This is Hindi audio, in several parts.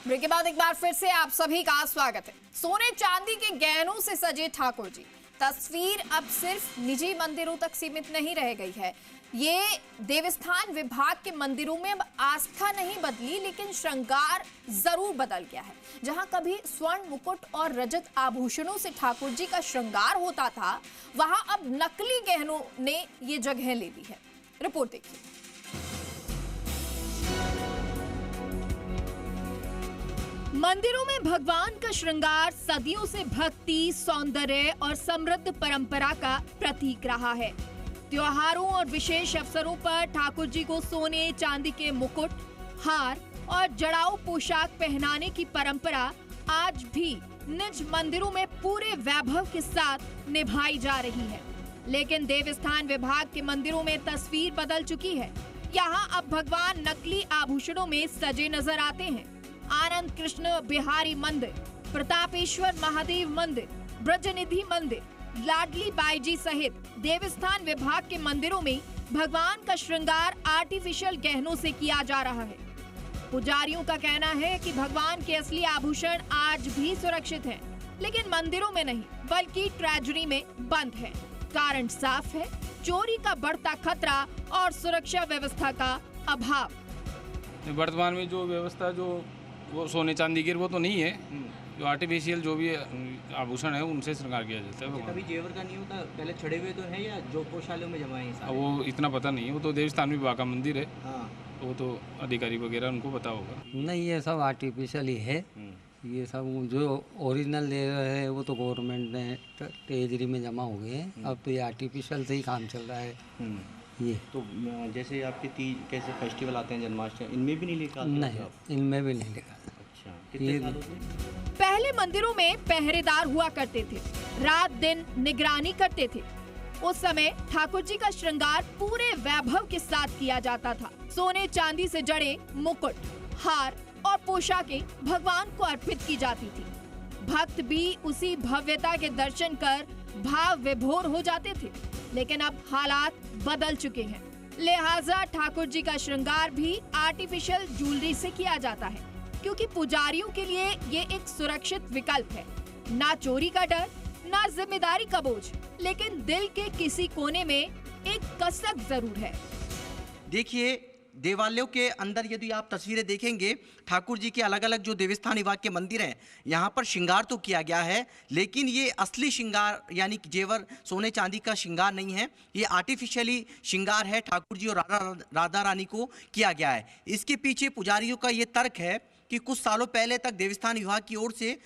ब्रेक के बाद एक बार फिर से आप सभी का स्वागत है। सोने चांदी के गहनों से सजे ठाकुर जी। तस्वीर अब सिर्फ निजी मंदिरों तक सीमित नहीं रह गई है। ये देवस्थान विभाग के मंदिरों में अब आस्था नहीं बदली, लेकिन श्रृंगार जरूर बदल गया है। जहां कभी स्वर्ण मुकुट और रजत आभूषणों से ठाकुर जी का श्रृंगार होता था, वहां अब नकली गहनों ने ये जगह ले ली है। रिपोर्ट देखिए। मंदिरों में भगवान का श्रृंगार सदियों से भक्ति, सौंदर्य और समृद्ध परंपरा का प्रतीक रहा है। त्योहारों और विशेष अवसरों पर ठाकुर जी को सोने चांदी के मुकुट, हार और जड़ाऊ पोशाक पहनाने की परंपरा आज भी निज मंदिरों में पूरे वैभव के साथ निभाई जा रही है। लेकिन देवस्थान विभाग के मंदिरों में तस्वीर बदल चुकी है। यहाँ अब भगवान नकली आभूषणों में सजे नजर आते हैं। आनंद कृष्ण बिहारी मंदिर, प्रतापेश्वर महादेव मंदिर, ब्रजनिधि मंदिर, लाडली बाई जी सहित देवस्थान विभाग के मंदिरों में भगवान का श्रृंगार आर्टिफिशियल गहनों से किया जा रहा है। पुजारियों का कहना है कि भगवान के असली आभूषण आज भी सुरक्षित हैं, लेकिन मंदिरों में नहीं बल्कि ट्रेजरी में बंद है। कारण साफ है, चोरी का बढ़ता खतरा और सुरक्षा व्यवस्था का अभाव। वर्तमान में जो व्यवस्था वो सोने चांदी की वो तो नहीं है। जो आर्टिफिशियल जो भी आभूषण है उनसे श्रृंगार किया जाता है। कभी जेवर का नहीं होता, पहले छड़े हुए तो है या जो पोशालों में जमा है? वो इतना पता नहीं है, वो तो देवस्थान विभाग का मंदिर है। हाँ। वो तो अधिकारी वगैरह उनको पता होगा। नहीं, ये सब आर्टिफिशियल ही है। ये सब जो ओरिजिनल ले रहे हैं वो तो गवर्नमेंट ने ट्रेजरी में जमा हो गए हैं। अब तो ये आर्टिफिशियल से ही काम चल रहा है। ये तो जैसे आपके तीज कैसे फेस्टिवल आते हैं, जन्माष्टमी, इनमें भी नहीं लेकर आते? नहीं, इनमें भी नहीं लेगा। अच्छा, कितने सालों से? पहले मंदिरों में पहरेदार हुआ करते थे, रात दिन निगरानी करते थे। उस समय ठाकुर जी का श्रृंगार पूरे वैभव के साथ किया जाता था। सोने चांदी से जड़े मुकुट, हार और पोशाकें भगवान को अर्पित की जाती थी। भक्त भी उसी भव्यता के दर्शन कर भाव विभोर हो जाते थे। लेकिन अब हालात बदल चुके हैं, लिहाजा ठाकुर जी का श्रृंगार भी आर्टिफिशियल ज्वेलरी से किया जाता है, क्योंकि पुजारियों के लिए ये एक सुरक्षित विकल्प है। ना चोरी का डर, ना जिम्मेदारी का बोझ, लेकिन दिल के किसी कोने में एक कसक जरूर है। देखिए, देवालयों के अंदर यदि आप तस्वीरें देखेंगे, ठाकुर जी के अलग अलग जो देवस्थान विभाग के मंदिर हैं, यहाँ पर श्रृंगार तो किया गया है, लेकिन ये असली श्रृंगार यानी कि जेवर सोने चांदी का श्रृंगार नहीं है। ये आर्टिफिशियली श्रृंगार है, ठाकुर जी और राधा रानी को किया गया है। इसके पीछे पुजारियों का ये तर्क है कि कुछ सालों पहले तक देवस्थान विभाग की ओर से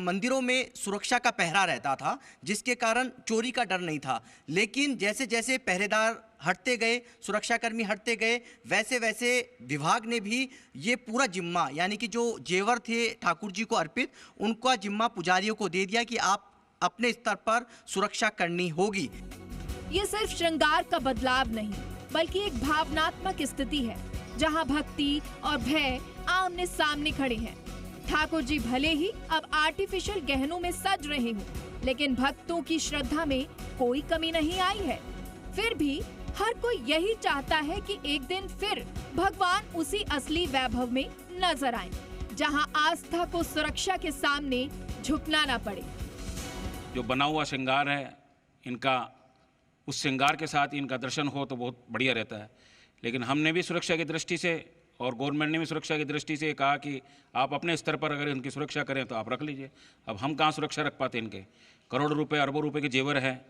मंदिरों में सुरक्षा का पहरा रहता था, जिसके कारण चोरी का डर नहीं था। लेकिन जैसे जैसे पहरेदार हटते गए, सुरक्षाकर्मी हटते गए, वैसे वैसे विभाग ने भी ये पूरा जिम्मा यानी कि जो जेवर थे ठाकुर जी को अर्पित, उनका जिम्मा पुजारियों को दे दिया कि आप अपने स्तर पर सुरक्षा करनी होगी। ये सिर्फ श्रृंगार का बदलाव नहीं, बल्कि एक भावनात्मक स्थिति है, जहां भक्ति और भय आमने सामने खड़े हैं। ठाकुर जी भले ही अब आर्टिफिशियल गहनों में सज रहे हों, लेकिन भक्तों की श्रद्धा में कोई कमी नहीं आई है। फिर भी हर कोई यही चाहता है कि एक दिन फिर भगवान उसी असली वैभव में नजर आए, जहां आस्था को सुरक्षा के सामने झुकना ना पड़े। जो बना हुआ श्रृंगार है इनका, उस श्रृंगार के साथ इनका दर्शन हो तो बहुत बढ़िया रहता है। लेकिन हमने भी सुरक्षा की दृष्टि से और गवर्नमेंट ने भी सुरक्षा की दृष्टि से कहा कि आप अपने स्तर पर अगर इनकी सुरक्षा करें तो आप रख लीजिए। अब हम कहाँ सुरक्षा रख पाते इनके? करोड़ों रुपए, अरबों रुपए के जेवर है,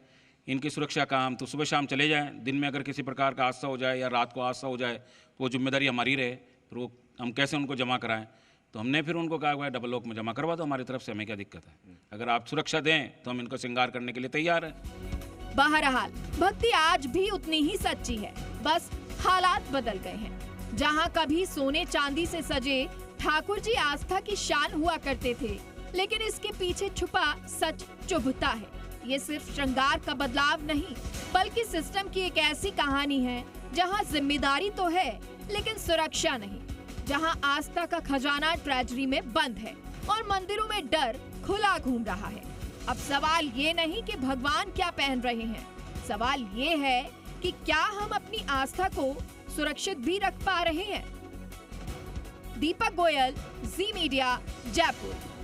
इनकी सुरक्षा कहाँ? हम तो सुबह शाम चले जाएं, दिन में अगर किसी प्रकार का हादसा हो जाए या रात को हादसा हो जाए तो वो जिम्मेदारी हमारी रहे, फिर वो हम कैसे उनको जमा कराएं? तो हमने फिर उनको कहा भाई डबल लॉक में जमा करवा दो, हमारी तरफ से हमें क्या दिक्कत है? अगर आप सुरक्षा दें तो हम इनको श्रृंगार करने के लिए तैयार हैं। बहरहाल भक्ति आज भी उतनी ही सच्ची है, बस हालात बदल गए हैं। जहां कभी सोने चांदी से सजे ठाकुर जी आस्था की शान हुआ करते थे, लेकिन इसके पीछे छुपा सच चुभता है। ये सिर्फ श्रृंगार का बदलाव नहीं, बल्कि सिस्टम की एक ऐसी कहानी है जहां जिम्मेदारी तो है लेकिन सुरक्षा नहीं, जहां आस्था का खजाना ट्रेजरी में बंद है और मंदिरों में डर खुला घूम रहा है। अब सवाल ये नहीं कि भगवान क्या पहन रहे हैं, सवाल ये है कि क्या हम अपनी आस्था को सुरक्षित भी रख पा रहे हैं। दीपक गोयल, जी मीडिया, जयपुर।